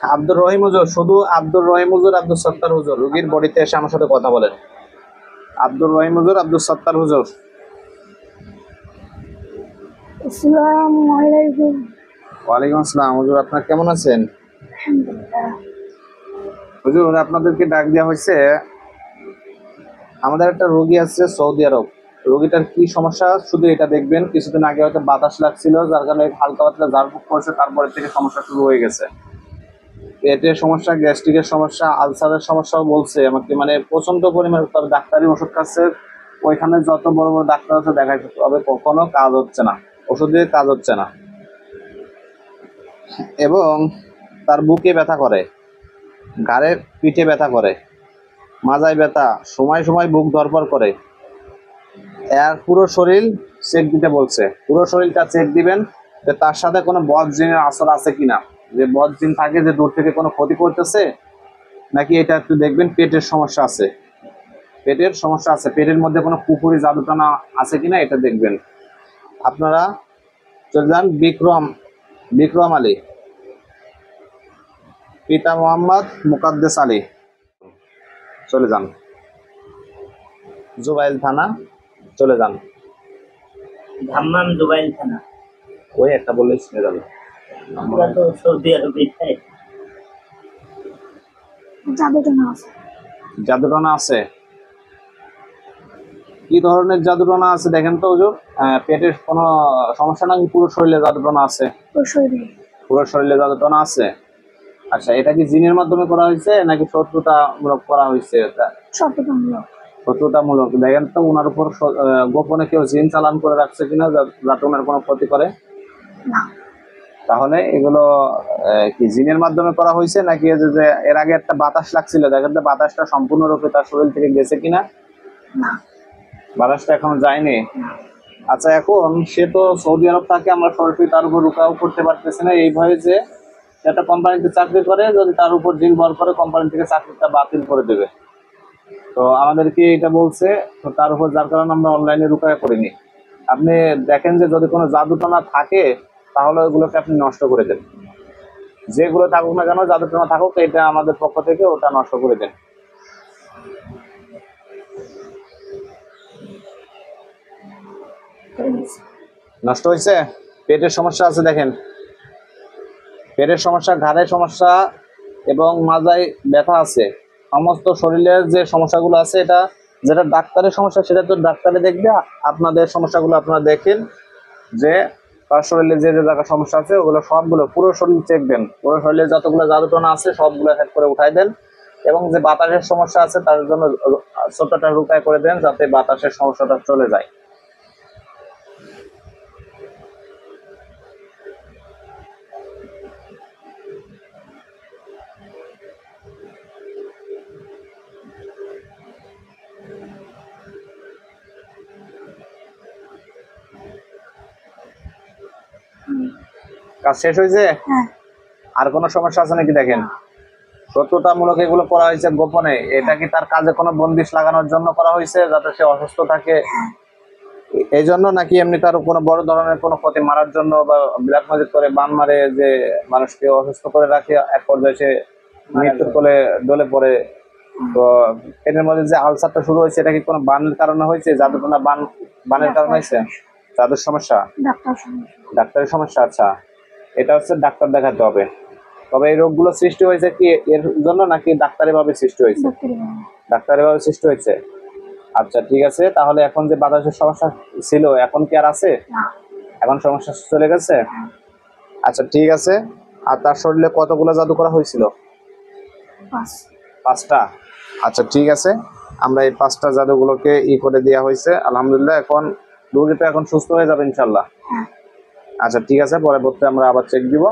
আব্দুর রহিম হুজুর, শুধু আব্দুর রহিম হুজুর, আব্দুল সত্তার হুজুর রোগীর বডিতে এসে আমার সাথে কথা বলেন। আব্দুর রহিম হুজুর, আব্দুল সত্তার হুজুর। আসসালামু আলাইকুম। ওয়ালাইকুম আসসালাম হুজুর, আপনার কেমন আছেন? আলহামদুলিল্লাহ। হুজুর, আপনাদেরকে ডাক দেওয়া হয়েছে, আমাদের একটা রোগী আছে সৌদি আরব। রোগীটার কি সমস্যা শুধু এটা দেখবেন। কিছুদিন আগে হয়তো বাতাস লাগছিল, যার কারণে হালকা পাতলা ঝাড়ফুঁক করছে, তারপরে থেকে সমস্যা শুরু হয়ে গেছে। পেটের সমস্যা, গ্যাস্ট্রিকের সমস্যা, আলসারের সমস্যাও বলছে আমাকে, মানে প্রচন্ড পরিমাণে। তবে ডাক্তারি ওষুধ খাচ্ছে, ওইখানে যত বড় বড় ডাক্তার আছে দেখাচ্ছে, তবে কখনো কাজ হচ্ছে না, ওষুধ দিয়ে কাজ হচ্ছে না। এবং তার বুকে ব্যথা করে, ঘাড়ে পিঠে ব্যথা করে, মাজায় ব্যথা, সময় সময় বুক ধরপড় করে। এর পুরো শরীর চেক দিতে বলছে, পুরো শরীরটা চেক দিবেন যে তার সাথে কোনো বদ জিনের আসর আছে কিনা, যে বদ জিন থাকে যে দূর থেকে কোনো ক্ষতি করতেছে নাকি, এটা একটু দেখবেন। পেটের সমস্যা আছে, পেটের সমস্যা আছে, পেটের মধ্যে কোনো পুকুরি জাদুটানা আছে কিনা এটা দেখবেন। আপনারা চলে যান বিক্রম আলী, পিতা মোহাম্মদ মুকাদ্দেস আলী, চলে যান জুবাইল থানা, চলে যান। ধাম্মাম জুবাইল থানা। ওই একটা বললে শুনে যাবে। আমরা তো সৌদি আরবে থাকি। জাদুটনা আছে। জাদুটনা আছে? কি ধরনের জাদুটনা আছে দেখেন তো হুজুর। পেটের কোনো সমস্যা নাকি পুরো শরীরে জাদুটনা আছে? পুরো শরীরে জাদুটনা আছে। আচ্ছা, এটা কি জিনের মাধ্যমে করা হয়েছে নাকি শত্রুতামূলক করা হয়েছে? শত্রুতামূলক। দেখেন তো ওনার উপর গোপনে কেউ জিন চালান করে রাখছে কিনা, যাতে ওনার কোনো ক্ষতি করে। তাহলে এগুলো কি জিনের মাধ্যমে করা হয়েছে নাকি যে এর আগে একটা বাতাস লাগছিল, দেখেন তো বাতাসটা সম্পূর্ণরূপে তার শরীর থেকে গেছে কিনা? বাতাসটা এখনো যায়নি। আচ্ছা, এখন সে তো সৌদি আরব থাকে, আমরা সরাসরি তার উপর রুকাও করতে পারতেছি না, এই ভয়ে যে একটা কোম্পানিতে চাকরি করে, যদি তার উপর জিন বল করে কোম্পানি থেকে চাকরিটা বাতিল করে দেবে। তো আমাদেরকে এটা বলছে, তো তার উপর, যার কারণে আমরা অনলাইনে রুকায়া করিনি। আপনি দেখেন যে যদি কোনো জাদুটনা থাকে তাহলে ওগুলোকে আপনি নষ্ট করে দেন। যেগুলো থাকুক না কেন, জাদুটনা থাকুক, এটা আমাদের পক্ষ থেকে ওটা নষ্ট করে দেন। নষ্ট হয়েছে? পেটের সমস্যা আছে দেখেন, পেটের সমস্যা, ঘাড়ের সমস্যা এবং মাজায় ব্যথা আছে। সমস্ত শরীরের যে সমস্যাগুলো আছে, এটা যেটা ডাক্তারের সমস্যা সেটা তো ডাক্তারে দেখবে। আপনাদের সমস্যাগুলো আপনারা দেখেন, যে তার শরীরে যে যে জায়গায় সমস্যা আছে ওগুলো সবগুলো পুরো শরীর চেক দেন, পুরো শরীরে যতগুলো জাদুটনা আছে সবগুলো হেড করে উঠাই দেন। এবং যে বাতাসের সমস্যা আছে তার জন্য ছোটটা রুকায় করে দেন, যাতে বাতাসের সমস্যাটা চলে যায়। কাজ শেষ হয়েছে? আর কোনো সমস্যা আছে নাকি দেখেন। শত্রুতামূলক এগুলো করা হয়েছে গোপনে। এটা কি তার কাজে কোনো বন্দিশ লাগানোর জন্য করা হয়েছে, যাতে সে অসুস্থ থাকে এই জন্য, নাকি এমনি তার কোনো বড় ধরনের কোনো ক্ষতি, মারার জন্য বা ব্ল্যাক ম্যাজিক করে বান মারে যে মানুষকে অসুস্থ করে রাখে, এক পর্যায়ে সে মৃত্যুর কোলে ডলে পড়ে? তো এর মধ্যে যে আলসারটা শুরু হয়েছে, এটা কি কোনো বানের কারণে হয়েছে, জাদুটনা বানের কারণে হয়েছে? জাদুর সমস্যা, ডাক্তারের সমস্যা। আচ্ছা, এটা হচ্ছে ডাক্তার দেখাতে হবে। তবে এই রোগগুলো সৃষ্টি হয়েছে কি এর জন্য, নাকি ডাক্তারি ভাবে সৃষ্টি হয়েছে? ডাক্তারি ভাবে সৃষ্টি হয়েছে। আচ্ছা, ঠিক আছে। তাহলে এখন যে বাতাসের সমস্যা ছিল, এখন কি আর আছে? এখন সমস্যা চলে গেছে? আচ্ছা, ঠিক আছে। আর তার শরীরে কতগুলো জাদু করা হয়েছিল? 5টা। আচ্ছা, ঠিক আছে। আমরা এই 5টা জাদুগুলোকে করে দেওয়া হয়েছে, আলহামদুলিল্লাহ। এখন রোগী তো এখন সুস্থ হয়ে যাবে ইনশাল্লাহ। আচ্ছা, ঠিক আছে, পরবর্তীতে আমরা আবার চেক দিব।